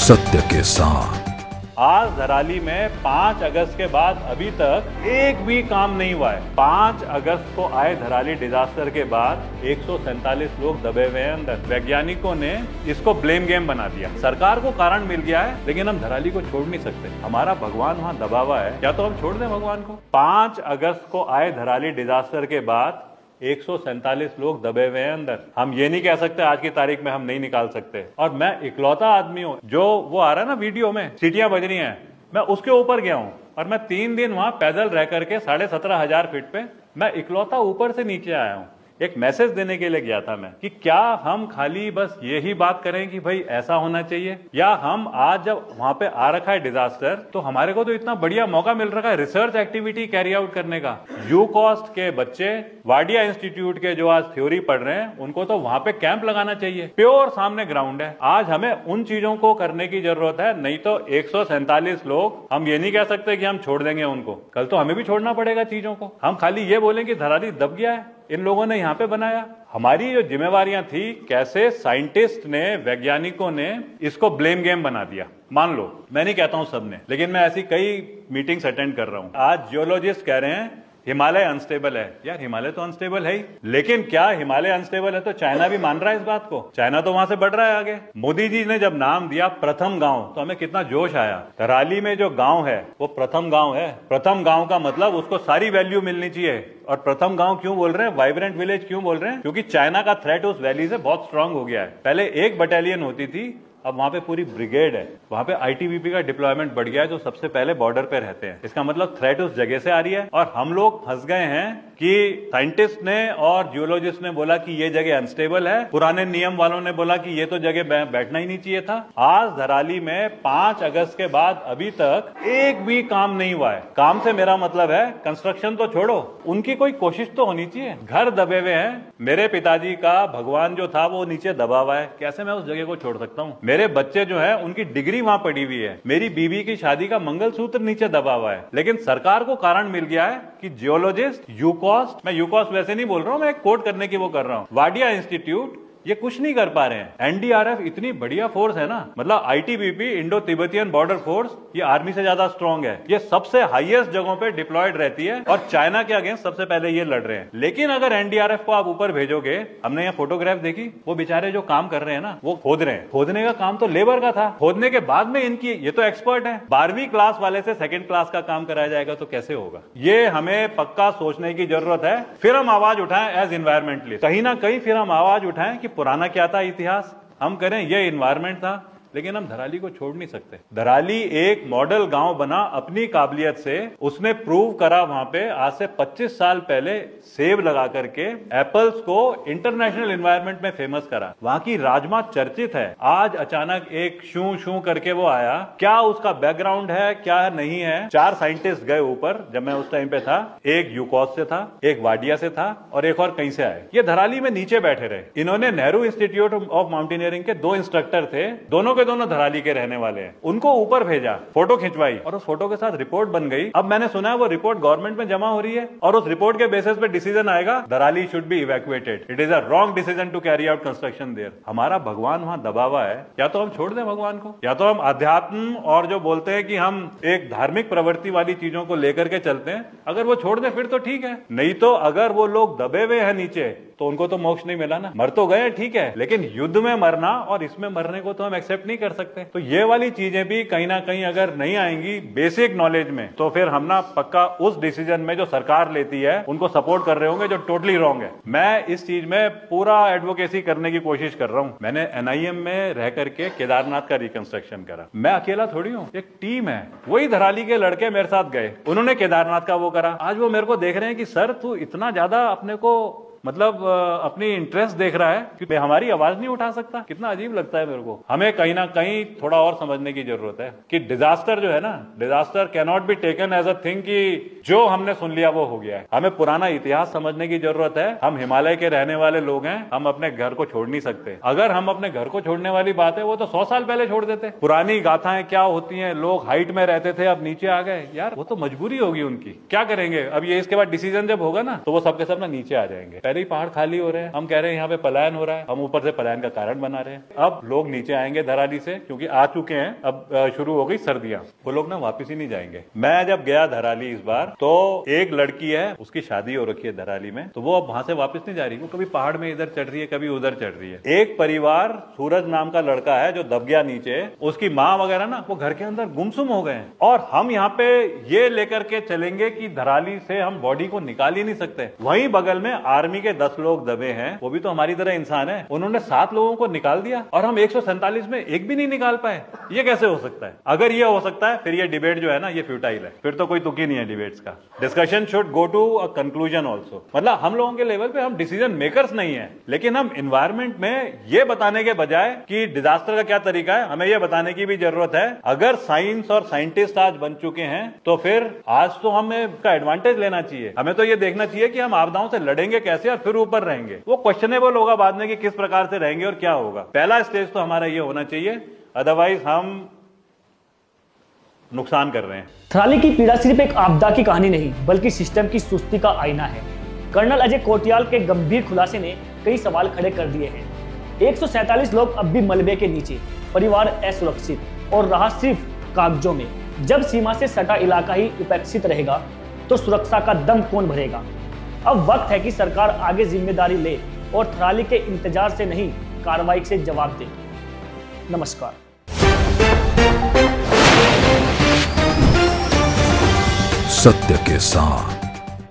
सत्य के साथ। आज धराली में 5 अगस्त के बाद अभी तक एक भी काम नहीं हुआ है। 5 अगस्त को आए धराली डिजास्टर के बाद 147 लोग दबे हुए हैं अंदर। वैज्ञानिकों ने इसको ब्लेम गेम बना दिया। सरकार को कारण मिल गया है, लेकिन हम धराली को छोड़ नहीं सकते। हमारा भगवान वहां दबा हुआ है, या तो हम छोड़ दें भगवान को। 5 अगस्त को आए धराली डिजास्टर के बाद 147 लोग दबे हुए हैं अंदर। हम ये नहीं कह सकते आज की तारीख में हम नहीं निकाल सकते। और मैं इकलौता आदमी हूँ जो वो आ रहा है ना वीडियो में, सीटियां बज रही हैं, मैं उसके ऊपर गया हूँ और मैं 3 दिन वहां पैदल रह करके 17,500 फीट पे मैं इकलौता ऊपर से नीचे आया हूँ। एक मैसेज देने के लिए गया था मैं कि क्या हम खाली बस यही बात करें कि भाई ऐसा होना चाहिए, या हम आज जब वहां पे आ रखा है डिजास्टर तो हमारे को तो इतना बढ़िया मौका मिल रखा है रिसर्च एक्टिविटी कैरी आउट करने का। यूकॉस्ट के बच्चे वाडिया इंस्टीट्यूट के जो आज थ्योरी पढ़ रहे हैं उनको तो वहां पे कैंप लगाना चाहिए। प्योर सामने ग्राउंड है। आज हमें उन चीजों को करने की जरूरत है, नहीं तो 147 लोग, हम ये नहीं कह सकते कि हम छोड़ देंगे उनको। कल तो हमें भी छोड़ना पड़ेगा चीजों को। हम खाली ये बोलें कि धराली दब गया है, इन लोगों ने यहाँ पे बनाया। हमारी जो जिम्मेवारियां थी, कैसे साइंटिस्ट ने, वैज्ञानिकों ने इसको ब्लेम गेम बना दिया। मान लो, मैं नहीं कहता हूं सबने, लेकिन मैं ऐसी कई मीटिंग्स अटेंड कर रहा हूं। आज जियोलॉजिस्ट कह रहे हैं हिमालय अनस्टेबल है। यार हिमालय तो अनस्टेबल है ही, लेकिन क्या हिमालय अनस्टेबल है तो चाइना भी मान रहा है इस बात को? चाइना तो वहां से बढ़ रहा है आगे। मोदी जी ने जब नाम दिया प्रथम गांव तो हमें कितना जोश आया। धराली में जो गांव है वो प्रथम गांव है। प्रथम गांव का मतलब उसको सारी वैल्यू मिलनी चाहिए। और प्रथम गांव क्यों बोल रहे हैं, वाइब्रेंट विलेज क्यों बोल रहे हैं? क्योंकि चाइना का थ्रेट उस वैली से बहुत स्ट्रांग हो गया है। पहले एक बटालियन होती थी, अब वहां पे पूरी ब्रिगेड है। वहां पे आईटीबीपी का डिप्लॉयमेंट बढ़ गया है, जो सबसे पहले बॉर्डर पे रहते हैं। इसका मतलब थ्रेट उस जगह से आ रही है। और हम लोग फंस गए हैं कि साइंटिस्ट ने और जियोलॉजिस्ट ने बोला कि ये जगह अनस्टेबल है, पुराने नियम वालों ने बोला कि ये तो जगह बैठना ही नहीं चाहिए था। आज धराली में 5 अगस्त के बाद अभी तक एक भी काम नहीं हुआ है। काम से मेरा मतलब है कंस्ट्रक्शन तो छोड़ो, उनकी कोई कोशिश तो होनी चाहिए। घर दबे हुए हैं। मेरे पिताजी का भगवान जो था वो नीचे दबा हुआ है, कैसे मैं उस जगह को छोड़ सकता हूँ? मेरे बच्चे जो है उनकी डिग्री वहां पड़ी हुई है। मेरी बीवी की शादी का मंगलसूत्र नीचे दबा हुआ है। लेकिन सरकार को कारण मिल गया है कि जियोलॉजिस्ट, यूकॉस्ट, मैं यूकॉस्ट वैसे नहीं बोल रहा हूं, मैं एक कोट करने की वो कर रहा हूं, वाडिया इंस्टीट्यूट, ये कुछ नहीं कर पा रहे हैं। एनडीआरएफ इतनी बढ़िया फोर्स है ना, मतलब ITBP, Indo Tibetan border force, ये आर्मी से ज्यादा स्ट्रांग है। ये सबसे हाईएस्ट जगहों पे डिप्लॉयड रहती है और चाइना के अगेंस्ट सबसे पहले ये लड़ रहे हैं। लेकिन अगर एनडीआरएफ को आप ऊपर भेजोगे, हमने यहाँ फोटोग्राफ देखी, वो बेचारे जो काम कर रहे हैं ना, वो खोद रहे हैं। खोदने का काम तो लेबर का था, खोदने के बाद में इनकी, ये तो एक्सपर्ट है। 12वीं क्लास वाले से 2nd क्लास का काम कराया जाएगा तो कैसे होगा? ये हमें पक्का सोचने की जरूरत है। फिर हम आवाज उठाएं एज इन्वायरमेंटलिस्ट, कहीं ना कहीं फिर हम आवाज उठाएं कि पुराना क्या था इतिहास, हम करें ये इन्वायरमेंट था। लेकिन हम धराली को छोड़ नहीं सकते। धराली एक मॉडल गांव बना अपनी काबिलियत से। उसने प्रूव करा वहां पे आज से 25 साल पहले सेब लगा करके एप्पल्स को इंटरनेशनल एनवायरनमेंट में फेमस करा। वहां की राजमा चर्चित है। आज अचानक एक शू शू करके वो आया, क्या उसका बैकग्राउंड है क्या नहीं है? 4 साइंटिस्ट गए ऊपर जब मैं उस टाइम पे था। एक यूकॉस से था, एक वाडिया से था और एक और कहीं से आए। ये धराली में नीचे बैठे रहे। इन्होंने नेहरू इंस्टीट्यूट ऑफ माउंटेनियरिंग के 2 इंस्ट्रक्टर थे, दोनों के दोनों धराली के रहने वाले हैं। उनको ऊपर भेजा, फोटो खिंचवाई और उस फोटो के साथ रिपोर्ट बन गई। अब मैंने सुना है वो रिपोर्ट गवर्नमेंट में जमा हो रही है और उस रिपोर्ट के बेसिस पे डिसीजन आएगा Dharali should be evacuated. It is a wrong decision to carry out construction there. हमारा भगवान वहां दबा हुआ है, या तो हम छोड़ दें भगवान को, या तो हम अध्यात्म और जो बोलते हैं कि हम एक धार्मिक प्रवृत्ति वाली चीजों को लेकर के चलते हैं, अगर वो छोड़ दें फिर तो ठीक है। नहीं तो अगर वो लोग दबे हुए हैं नीचे तो उनको तो मोक्ष नहीं मिला ना। मर तो गए ठीक है, लेकिन युद्ध में मरना और इसमें मरने को तो हम एक्सेप्ट नहीं कर सकते। तो ये वाली चीजें भी कहीं ना कहीं अगर नहीं आएंगी बेसिक नॉलेज में, तो फिर हम ना पक्का उस डिसीजन में जो सरकार लेती है उनको सपोर्ट कर रहे होंगे जो टोटली रॉन्ग है। मैं इस चीज में पूरा एडवोकेसी करने की कोशिश कर रहा हूं। मैंने एनआईएम में रह करके केदारनाथ का रिकंस्ट्रक्शन करा। मैं अकेला थोड़ी हूं, एक टीम है। वही धराली के लड़के मेरे साथ गए, उन्होंने केदारनाथ का वो करा। आज वो मेरे को देख रहे हैं कि सर तू इतना ज्यादा अपने को मतलब अपनी इंटरेस्ट देख रहा है कि हमारी आवाज नहीं उठा सकता। कितना अजीब लगता है मेरे को। हमें कहीं ना कहीं थोड़ा और समझने की जरूरत है कि डिजास्टर जो है ना, disaster can not be taken as a thing कि जो हमने सुन लिया वो हो गया है। हमें पुराना इतिहास समझने की जरूरत है। हम हिमालय के रहने वाले लोग हैं, हम अपने घर को छोड़ नहीं सकते। अगर हम अपने घर को छोड़ने वाली बात है, वो तो 100 साल पहले छोड़ देते। पुरानी गाथाएं क्या होती हैं, लोग हाइट में रहते थे अब नीचे आ गए, यार वो तो मजबूरी होगी उनकी, क्या करेंगे अब? ये इसके बाद डिसीजन जब होगा ना तो वो सबके सब ना नीचे आ जाएंगे। रहे पहाड़ खाली हो रहे हैं, हम कह रहे हैं यहाँ पे पलायन हो रहा है, हम ऊपर से पलायन का कारण बना रहे हैं। अब लोग नीचे आएंगे धराली से, क्योंकि आ चुके हैं, अब शुरू हो गई सर्दियां, वो लोग ना वापस ही नहीं जाएंगे। मैं जब गया धराली इस बार, तो एक लड़की है, उसकी शादी हो रखी है धराली में, तो वो अब वहां से वापस नहीं जा रही, वो कभी पहाड़ में इधर चढ़ रही है, कभी उधर चढ़ रही है। एक परिवार सूरज नाम का लड़का है जो दब गया नीचे, उसकी माँ वगैरह ना वो घर के अंदर गुमसुम हो गए हैं, और हम यहाँ पे ये लेकर के चलेंगे कि धराली से हम बॉडी को निकाल ही नहीं सकते। वहीं बगल में आर्मी के 10 लोग दबे हैं, वो भी तो हमारी तरह इंसान है, उन्होंने 7 लोगों को निकाल दिया और हम 147 में एक भी नहीं निकाल पाए। ये कैसे हो सकता है? अगर ये हो सकता है, फिर ये डिबेट जो है ना, ये फ्यूटाइल है, फिर तो कोई तुक ही नहीं है डिबेट्स का। Discussion should go to a conclusion also. मतलब हम लोगों के लेवल पे हम डिसीजन मेकर्स नहीं है, लेकिन हम इन्वायरमेंट में ये बताने के बजाय कि डिजास्टर का क्या तरीका है, हमें ये बताने की भी जरूरत है। अगर साइंस और साइंटिस्ट आज बन चुके हैं, तो फिर आज तो हमें इसका एडवांटेज लेना चाहिए। हमें तो ये देखना चाहिए कि हम आपदाओं से लड़ेंगे कैसे और फिर ऊपर रहेंगे। वो क्वेश्चनेबल होगा बाद में कि किस प्रकार से रहेंगे और क्या होगा। पहला स्टेज तो हमारा ये होना चाहिए, अदरवाइज हम नुकसान कर रहे हैं। थराली की पीड़ा सिर्फ एक आपदा की कहानी नहीं, बल्कि सिस्टम की सुस्ती का आईना है। कर्नल अजय कोटियाल के गंभीर खुलासे ने कई सवाल खड़े कर दिए हैं। 147 लोग अब भी मलबे के नीचे, परिवार असुरक्षित और रहा सिर्फ कागजों में। जब सीमा से सटा इलाका ही उपेक्षित रहेगा, तो सुरक्षा का दम कौन भरेगा? अब वक्त है कि सरकार आगे जिम्मेदारी ले और थराली के इंतजार से नहीं, कार्रवाई से जवाब दे। नमस्कार। सत्य के साथ